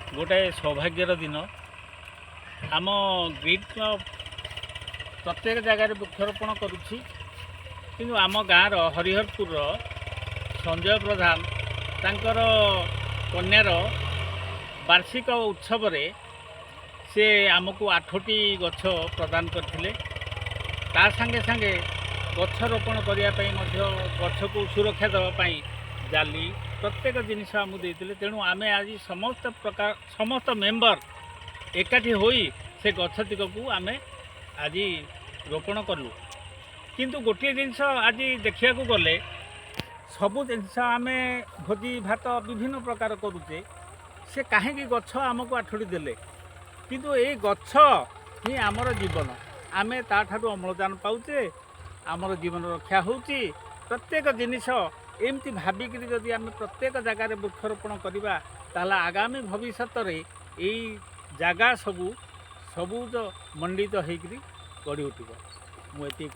गोटाए सौभाग्यर दिन आम grid club प्रत्येक जगार वृक्षरोपण करुच्ची किंतु आम गाँव हरिहरपुर संजय प्रधान तांकर कन्यार वार्षिक उत्सव से आमको 8टी गछ प्रदान करथिले। ता संगे संगे गछ रोपण करने गछ को सुरक्षा देवाई जाली प्रत्येक जिनिस आमको देते। तेणु आम आज समस्त मेम्बर एकाठी होई से गछटिक को आम आज रोपण कलु। किंतु गोटे जिनस आज देखा गले सबू जिनस आम भोजी भात विभिन्न प्रकार करुचे से कहीं गछ आमको 8टी देले किंतु ये गछ ही आमर जीवन आम ताठू अम्लजान पाचे आमर जीवन रक्षा होची। प्रत्येक जिनिस एमती भाविक जदि आम प्रत्येक जगार वृक्षरोपण करवा ताला आगामी भविष्य में यही जगह सबूज मंडित होकर गढ़ी उठब। मुझे